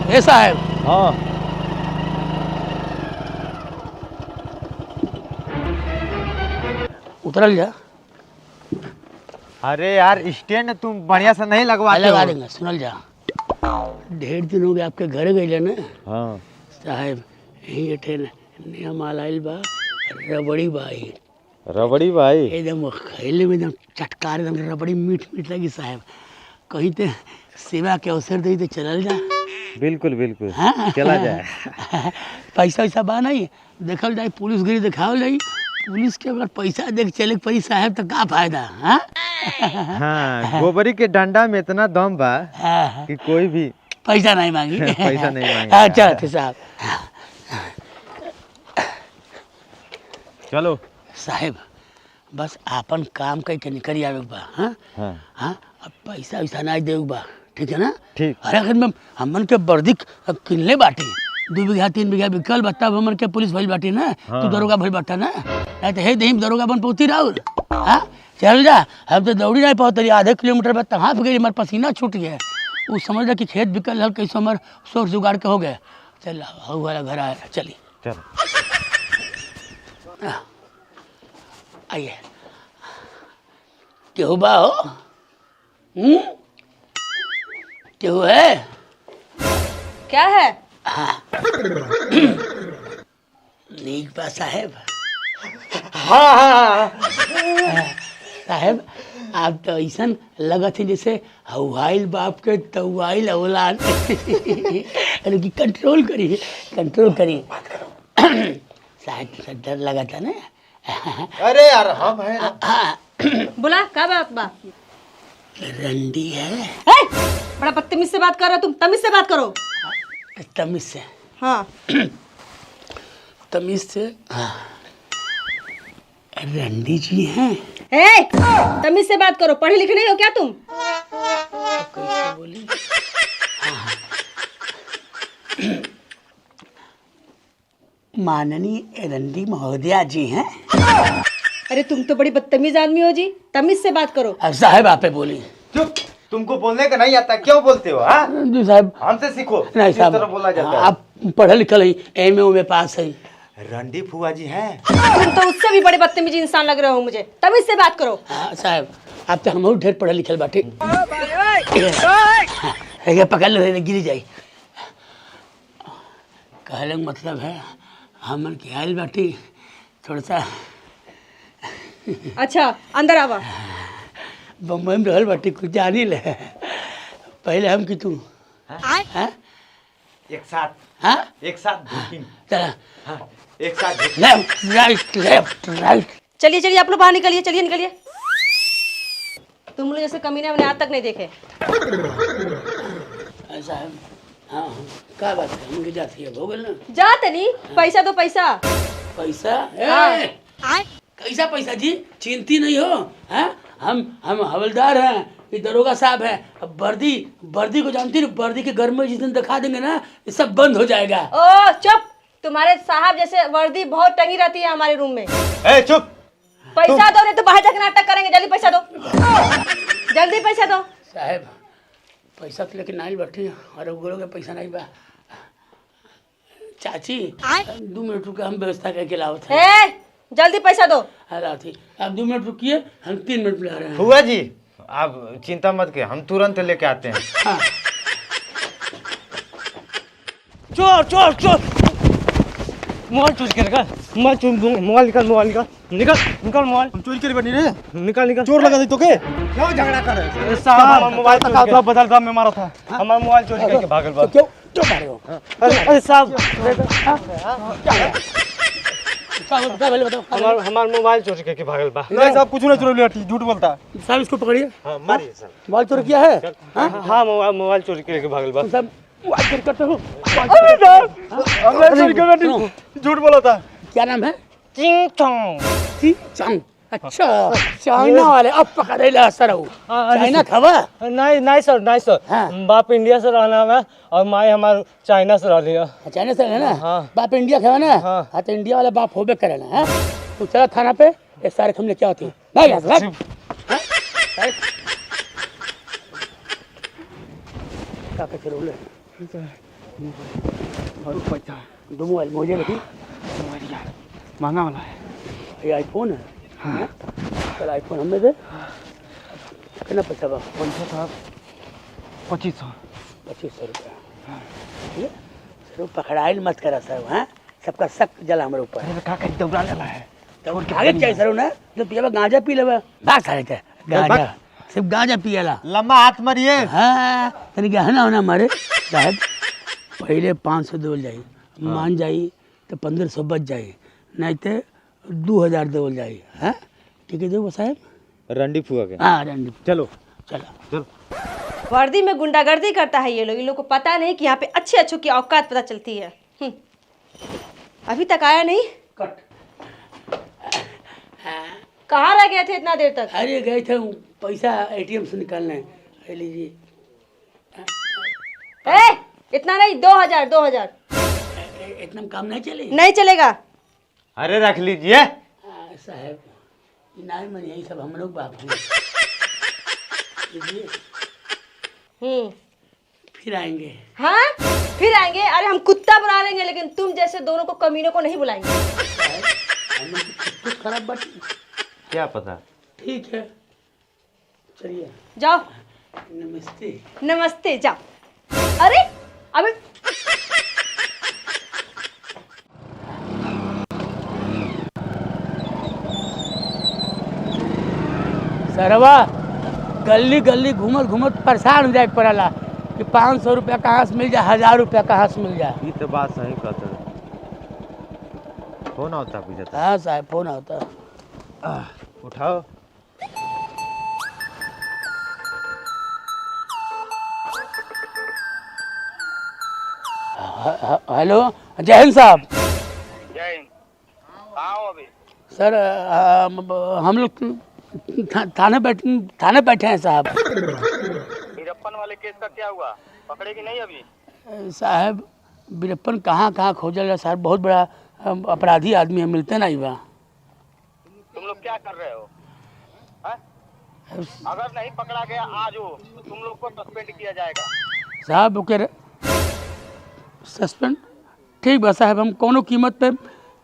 ए साहब। हाँ उतरल जा। अरे यार स्टैंड तुम बढ़िया से नहीं लगवाते लगा हो। देंगे, सुनल जा। ढेर दिन हो गए आपके घर गए ना हाँ साहब। यही ट्रेन नया माल आइल बा, रबड़ी बाई रबड़ी भाई। एकदम खैले में एकदम चटकार, एकदम रबड़ी मीठ मीठ लगी साहब। कहीं तो सेवा के अवसर दे तो चलल जा। बिल्कुल बिल्कुल हाँ? चला जाए। पैसा वैसा बा नहीं, देखल जाए पुलिस गिरी दिखावल जाई। पुलिस के अगर पैसा देख चले परी साहब तो का फायदा। हाँ हाँ गोबरी के डंडा में इतना दम बा कि कोई भी पैसा नहीं मांगी। पैसा नहीं मांगे। अच्छा साहब। चलो साहब बस आपन काम कई के निकल आवे बा। हाँ हाँ हाँ, अब पैसा वैसा नहीं देव बा, ठीक है ना? ठीक। अरे अगर मैं हमन के वर्दी किनले बाटे 2 बीघा 3 बीघा बिकल बा, तब हमन के पुलिस भइल बाटे ना। हाँ। तू दरोगा भइल बाटा ना, नहीं तो हे दही दरोगा बन पहुंची राउर। हाँ चल जा, हम तो दौड़ी नहीं पहुँचली। आधे किलोमीटर बाद तहाँ पे गई, हमारे पसीना छूट गया। वो समझ रहा कि खेत बिकल हल, कैसे हमारे सोर्स जुगाड़ के हो गए। चल हऊ वाला घर आया, चली चलो। आइए। केहू बा हो? केहू है? क्या है? नीक बा साहेब। हाँ हाँ साहेब आप तो ऐसा लगत है जैसे हवाइल बाप के तवाइल औलाद। अरे कि कंट्रोल करिए, कंट्रोल करिए। साहेब डर लगा था ना। अरे यार हम है ना। बोला क्या बात बा? रंडी है। ए, बड़ा बदतमीज से बात कर रहा, तुम तमीज से बात करो। तमीज से? हाँ तमीज से। हाँ रंडी जी हैं। ए, तमीज से बात करो, पढ़े लिखे नहीं हो क्या तुम? तो कैसे बोली? हाँ। माननीय रंडी महोदया जी हैं। अरे तुम तो बड़ी बदतमीज आदमी हो जी, तमीज से बात करो। अब साहब आपे बोली। चुप, तुमको बोलने का नहीं आता, क्यों बोलते हो? हाँ जी साहब। हमसे सीखो नहीं किस साहब, तरह बोला जाता है। आप पढ़े लिखल हैं, एमए में पास है। रंडी फुआ जी हैं। तुम तो उससे भी बड़े बदतमीज इंसान लग रहे हो मुझे, तमीज से बात करो। हाँ साहब आप तो हम ढेर पढ़े लिखल बाटे। पकड़ लो, गिरी जाई। कहले मतलब है हमन के आयल बाटी थोड़ा सा। अच्छा अंदर आवा। बम्बई में रहल बाटी, कुछ जानी ले। पहले हम कि तू। हाँ एक साथ। हाँ एक साथ बुकिंग। चला। हाँ एक साथ। Left right left right. चलिए चलिए आप लोग बाहर निकलिए, चलिए निकलिए। तुम लोग जैसे कमीने हमने आज तक नहीं देखे। साहब हाँ क्या बात है, हमके जाती है भोगल ना। जा तनी, पैसा दो पैसा। पैसा? हाँ। कैसा पैसा जी? चिंती नहीं हो। हाँ हम हवलदार हैं, ये दरोगा साहब है। अब वर्दी को जानती है, वर्दी के घर में जिस दिन दिखा देंगे ना ये सब बंद हो जाएगा। ओ चुप, तुम्हारे साहब जैसे वर्दी बहुत टंगी रहती है हमारे रूम में। ए चुप। पैसा दो नहीं तो बाहर जाकर नाटक करेंगे। जल्दी पैसा दो, जल्दी पैसा दो। साहब पैसा तो लेकिन नहीं बैठी और गोलों के पैसा नहीं बा। चाची 2 मिनट रुके, हम व्यवस्था करके लावत हैं। ए, जल्दी पैसा दो। थी आप 2 मिनट रुकिए, हम 3 मिनट में आ रहे हैं। फुआ जी आप चिंता मत के, हम तुरंत लेके आते हैं। हाँ। चोर चोर चोर, मोबाइल चोरी करेगा। मोबाइल निकाल, मोबाइल निकाल, निकाल निकाल मोबाइल। हम चोरी करे बनी रे। निकाल निकाल। चोर लगा दी तो के क्यों झगड़ा कर रहे? साहब हमारा मोबाइल का था बदल दाम में मारा था। हमारा मोबाइल चोरी करके भागल बा। क्यों क्यों मारे हो? अरे साहब क्या बोले बताओ? हमारा मोबाइल चोरी करके भागल बा। नहीं साहब कुछ नहीं चोरी लिया, झूठ बोलता। साहब इसको पकड़िए। हाँ मारिए साहब। मोबाइल चोरी किया है? हाँ मोबाइल चोरी करके भागल बा। सब मोबाइल चोरी करते हो? अरे साहब हमने चोरी कर दी, झूठ बोला था। क्या नाम है? चिंग चोंग। चंग। अच्छा चाइना वाले अब पकड़े ला सर। चाइना खवा? नहीं नहीं सर, नहीं सर। हाँ। बाप इंडिया से रहना है और माई हमारे चाइना से रह लिया। चाइना से है ना? हाँ। बाप इंडिया खवा ना? हाँ। हाँ तो इंडिया वाला बाप होबे करे ना। हाँ तो चला थाना पे, ये सारे हम लेके आते हैं। नहीं यार क्या कहते रोले? और पैसा दो मोबाइल मुझे रखी मोबाइल यार महंगा वाला है। ये आईफोन है। हाँ चल आईफोन हमें दे। कितना पैसा बा? पैसा साहब 2500। 2500 रुपया। ठीक है सर पकड़ाइल मत करा सर। हाँ सबका शक जला हमारे ऊपर। अरे का कहीं दौड़ा लेला है तो कागज चाहिए सर ना जो पिया गांजा पी लेवा बात सारे थे गांजा सिर्फ गांजा पियला। लम्बा हाथ मारिए। हाँ तनी गहना होना हमारे साहब पहले 500 देवल जाई मान जाई तो 1500 बच जाई नहीं तो 2000 देवल जाई। हाँ ठीक है देखो साहब रंडी फुआ के। हाँ रंडी चलो चलो चलो। वर्दी में गुंडागर्दी करता है ये लोग। इन लोग को पता नहीं कि यहाँ पे अच्छे अच्छों की औकात पता चलती है। अभी तक आया नहीं। कट। कहाँ रह गए थे इतना देर तक? अरे गए थे पैसा एटीएम से निकालने। ले लीजिए। इतना नहीं 2000 2000 इतना काम नहीं चले। नहीं चलेगा। अरे रख लीजिए साहब नहीं मन यही सब हम लोग बाप हैं। लीजिए फिर आएंगे। हाँ फिर आएंगे। अरे हम कुत्ता बुला लेंगे लेकिन तुम जैसे दोनों को कमीनों को नहीं बुलाएंगे। कुछ खराब बात क्या पता। ठीक है चलिए जाओ। नमस्ते। नमस्ते जाओ। अरे अभी सरवा गली गली घूमत घूमत परेशान हो जाए पड़ला कि 500 रुपया कहाँ से मिल जाए 1000 रुपया कहाँ से मिल जाए। ये तो बात सही कहते। फोन होता पीछे। हाँ साहब फोन आता। उठाओ। हेलो जय हिंद साहब। जय हिंद। कहाँ हो अभी? सर हम लोग थाने बैठे हैं साहब। वीरप्पन वाले केस का क्या हुआ? पकड़े कि नहीं अभी? साहब वीरप्पन कहाँ खोजल है साहब। बहुत बड़ा अपराधी आदमी है मिलते नहीं बा। तुम लोग क्या कर रहे हो? है? अगर नहीं पकड़ा गया आज हो तो तुम लोग को सस्पेंड किया जाएगा। साहब ओके सस्पेंड ठीक बा साहब। हम कोनो कीमत पे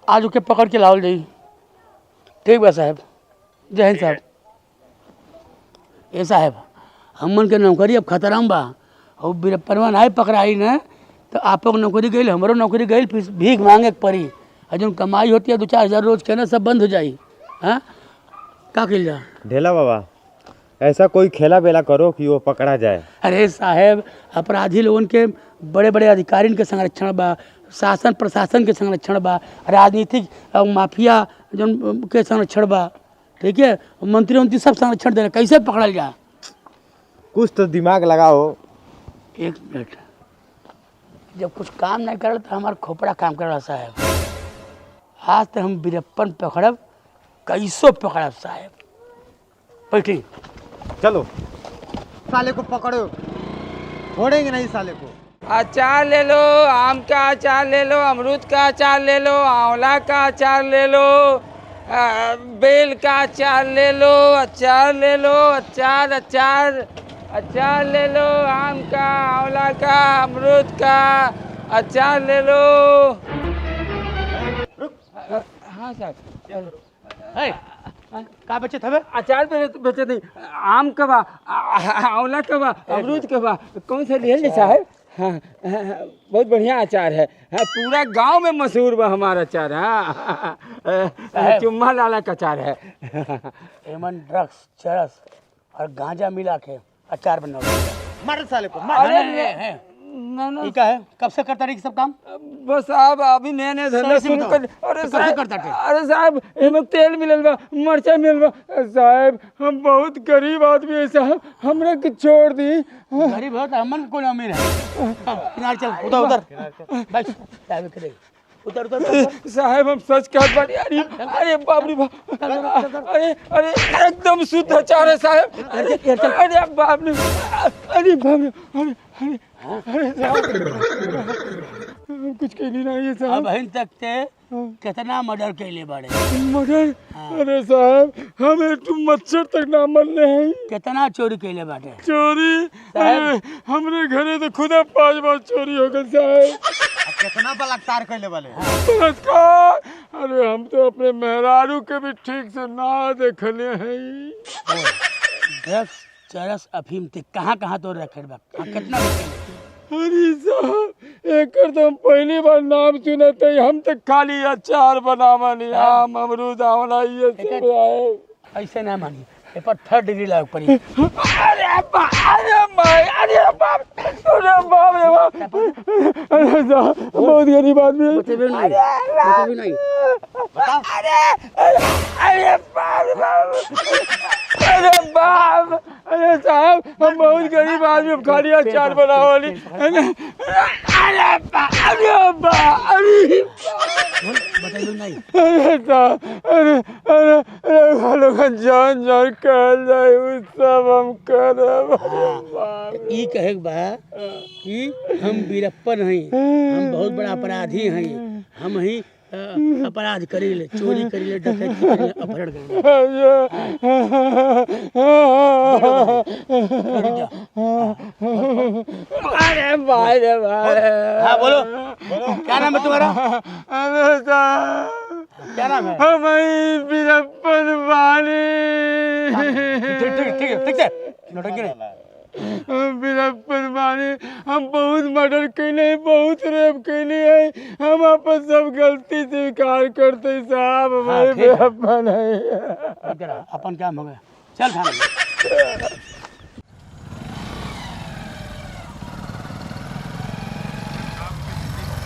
आज ओके पकड़ के लाओ जाई। ठीक बा साहब। जय हिंद साहब। ए साहब हमन के नौकरी अब खतरा में बा और वीरप्पनवा नहीं पकड़ाई न तो आप लोग नौकरी गई हमारो नौकरी गई फिर भीख मांगे के पड़ी। और जो कमाई होती है 2-4 हज़ार रोज के ना सब बंद हो जाई। हाँ का किल जा ढेला बाबा ऐसा कोई खेला बेला करो कि वो पकड़ा जाए। अरे साहब अपराधी लोगन के बड़े बड़े अधिकारियों के संरक्षण बा शासन प्रशासन के संरक्षण बा राजनीतिक माफिया जो के संरक्षण बा। ठीक है मंत्री सब संरक्षण दे कैसे पकड़ल जा। कुछ तो दिमाग लगाओ। एक मिनट जब कुछ काम नहीं करल तो हमारा खोपड़ा काम कर रहा साहब। आज तो हम वीरप्पन पकड़ब कैसो पकड़ब साहब। बैठी चलो साले को पकड़ो। छोड़ेंगे नहीं साले को। अचार ले लो, आम का अचार ले लो, अमरूद का अचार ले लो, आंवला का अचार ले लो, बेल का अचार ले लो, अचार ले लो, अचार अचार अचार ले लो, आम का, आंवला का, अमरूद का अचार ले लो। हाँ सर का बचे थे अचार बेचे नहीं। आम का बा, आंवला का बा, अमरूद का बा, कौन सा ले साहब? हाँ, बहुत बढ़िया अचार है। हाँ, पूरा गांव में मशहूर बा हमारा अचार। हाँ चुम्मा लाला का अचार है। एमन ड्रग्स चरस और गांजा मिला के अचार बनाओ। मार साले को। अरे ना ठीक है कब से करता रही सब काम? बस साहब अभी नए नए धंधा शुरू कर। अरे साहब अरे साहब एमें तेल मिलल बा, मरचा मिलल बा। साहब हम बहुत गरीब आदमी है साहब, हमरा के छोड़ दी। गरीब हो तो हमन कौन अमीर है। किनारे चल उधर उधर बस साहब के उधर उधर साहब हम सच कहत बानी। अरे बाप रे बाप। अरे एकदम शुद्ध अचार है साहब। अरे बाप रे अरे बाप रे अरे साहब हम कुछ कहली नहीं है साहब। अब हिन तक ते कितना मर्डर कैले बाड़े? मगर अरे साहब हमें तुम मच्छर तक ना मरने हैं। कितना चोरी कैले बाटे? चोरी अरे हमरे घरे तो खुदा 5 बार चोरी हो गई साहब। कितना बलात्कार कैले वाले? बलात्कार अरे हम तो अपने मेहरारू के भी ठीक से ना देखले हैं। ड्रग्स चरस अफीम ते कहाँ कहाँ तो रखे बा? कितना रखे? अरे साहब एक तो हम पहली बार नाम सुने थे। हम तो खाली अचार बनावा नहीं आम अमरूद आंवला ये सब आए। ऐसे ना मानी ए पर 3rd डिग्री लाग पड़ी। अरे बाप अरे भाई अरे बाप अरे बाप रे बाप। अरे साहब बहुत गरीब आदमी है। बतेबे नहीं अरे बाप अरे बाप अरे साहब हम बहुत गरीब आदमी हम खाली अचार बनावा वाली। अरे बाप अरे बाप अरे बतेबे नहीं। अरे साहब अरे अरे अरे लोग जान जान कहल जाए उ सब हम करब। ई कहे बा कि हम वीरप्पन हई, हम बहुत बड़ा अपराधी हई, हम ही अपराध करीले, चोरी करीले, डकैती करीले, अपहरण करीले। अरे भाई रे भाई। हाँ बोलो क्या नाम है तुम्हारा? अरे साहब क्या नाम है? हम ही वीरप्पन वाली। ठीक है नौटंकी नहीं। हम वीरप्पन वाली हम बहुत मर्डर कैले बहुत रेप कैले है। हम अपन सब गलती स्वीकार करते साहब। हमारे वीरप्पन है। अपन काम हो गया चल खाना।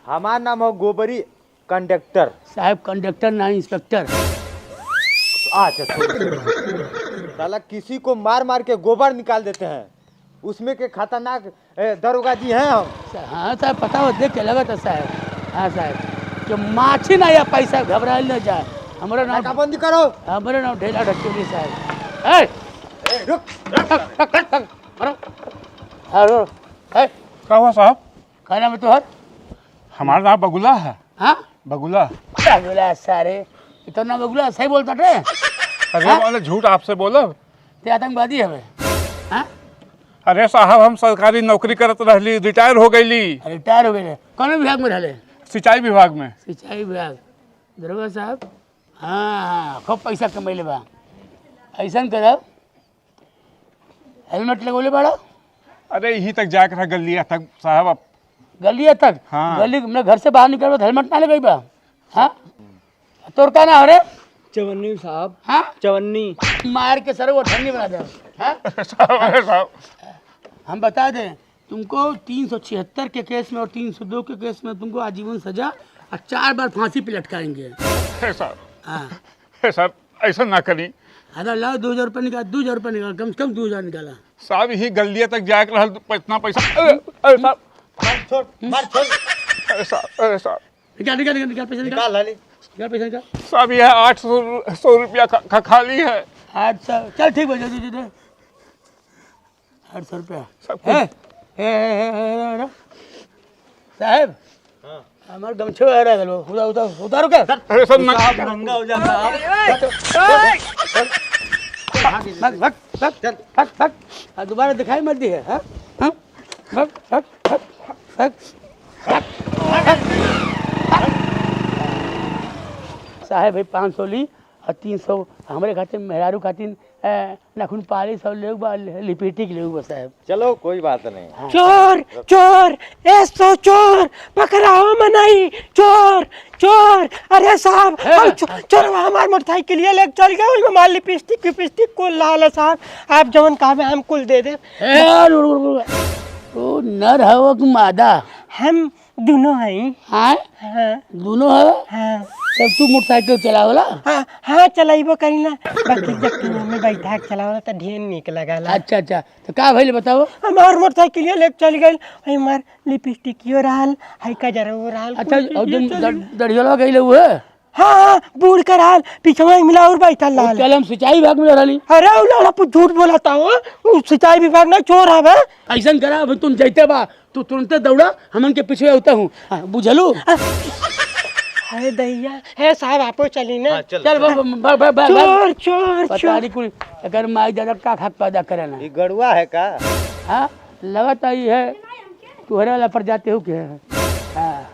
हमारा नाम हो गोबरी कंडक्टर। साहब कंडक्टर ना इंस्पेक्टर। अच्छा साला किसी को मार मार के गोबर निकाल देते हैं उसमें के खतरनाक दरोगा जी हैं हम। हाँ साहब पता हो देख के लगा था साहब। हाँ साहब कि माछी ना या पैसा घबराए न जाए। हमारा नाम नाकाबंदी करो। हमारा नाम ढेला ढकेली साहब। रुक हेलो क्या हुआ साहब? क्या नाम है तुहर? हमारा नाम बगुला है। हाँ बगुला। बगुला सारे इतना बगुला सही बोलता थे। अरे वाले झूठ आपसे बोला। ते आतंकवादी हवे। हाँ अरे साहब हम सरकारी नौकरी करत रहली रिटायर हो गईली। रिटायर हो गए कौन विभाग में रहले? सिंचाई विभाग में। सिंचाई विभाग दरोगा साहब। हाँ खूब पैसा कमैले बा। ऐसा करब हेलमेट लगोले बाड़ा? अरे यहीं तक जाकर रह गलिया तक साहब। अब गलिया तक? हाँ। गली में घर से बाहर निकल हेलमेट ना लगे बा? हाँ तोर का ना हो रे? चवन्नी साहब। हाँ चवन्नी मार के सर वो ठंडी बना दे। हाँ साहब हम बता दें तुमको 376 के केस में और 302 के केस में तुमको आजीवन सजा और 4 बार फांसी पे लटकाएंगे। साहब हाँ साहब ऐसा ना करी। अरे लाओ 2000 रुपये निकाल। 2000 रुपये निकाल कम से कम 2000 निकाला। साहब यही गलिया तक जाकर रह इतना पैसा। अरे साहब अरे साहब निकाल निकाल निकाल पैसा निकाल निकाल पैसा निकाल। साहब यह 800 रुपया खाली है। 800 चल ठीक है जल्दी दे 800 रुपया। साहब हमारे गमछे आ रहा है उतारो क्या? अरे सब महंगा हो जाता है। दोबारा दिखाई मत दी है। साहेब भाई 500 ली और 300 हमारे खाते मेहरारू खातिर नाखून पालिश और लिपस्टिक ले साहब। चलो कोई बात नहीं। चोर चोर ऐसो चोर पकड़ाओ मनाई चोर चोर। अरे साहब चोर हमारे मोटरसाइकिल ले चल गया उसमें माल लिपस्टिक को लाल है साहब। आप जवन कहा हम कुल दे दे। तो नर हवा कि मादा? हम दोनों हैं। हाँ दोनों है। हाँ तब तू मोटरसाइकिल चलावला? हाँ हाँ चलाइबो करी ना बाकी जब में बैठा के चलावला तो ढेर निक लगा। अच्छा अच्छा तो का भइल बताओ? हमार मोटरसाइकिल ले चल गई हमार लिपस्टिकियो रहल है का जरा वो रहल। अच्छा और जन दढ़ियलवा गइले हुए? हाँ बूढ़ कर हाल पीछे में मिला और बैठा लाल। कल हम सिंचाई विभाग में रहली। अरे उ लौड़ा कुछ झूठ बोलाता हो, उ सिंचाई विभाग ना चोर हवे। ऐसा करा अब तुम जैते बा तू तुरंत दौड़ा हमन के पीछे होता हूँ। हाँ, बुझलू। अरे दैया है साहब आपो चली ना। चल चोर चोर चोर पता चोर। नहीं कुल अगर माई दादा का खाक पैदा करे ना। ये गड़ुआ है का? हाँ लगता ही है तुहरे वाला पर जाते हो क्या। हाँ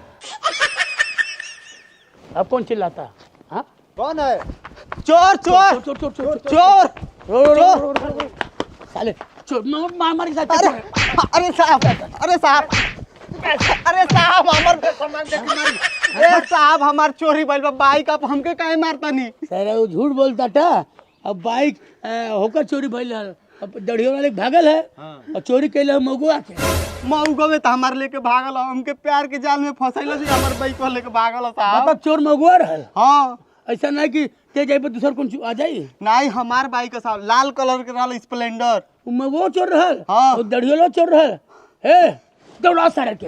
अब कौन चिल्लाता? हाँ कौन है? चोर चोर चोर चोर चोर चोर। साले चोर मार के साथ। अरे साहब, अरे साहब, अरे साहब हमार सामान देख मारी। अरे साहब हमार चोरी भइल बा, बाइक आप हमके काहे मारता नहीं? सर वो झूठ बोलता था। अब बाइक होकर चोरी भइल है। अब दड़ियों वाले भागल है और चोरी कैले मगुआ के। मऊगो में तो हमार लेके भागल हो, हमके प्यार के जाल में फंसैलो जी, हमार बाइक को लेके भागल हो साहब। मतलब चोर मगुआ रहल। हाँ ऐसा नहीं कि ते जाए पर दूसर कौन आ जाई। नहीं हमार बाइक साहब लाल कलर के रहल स्प्लेंडर। वो मगुआ चोर रहल हाँ। और दड़ियों चोर रहल। हे दौड़ा सारे के।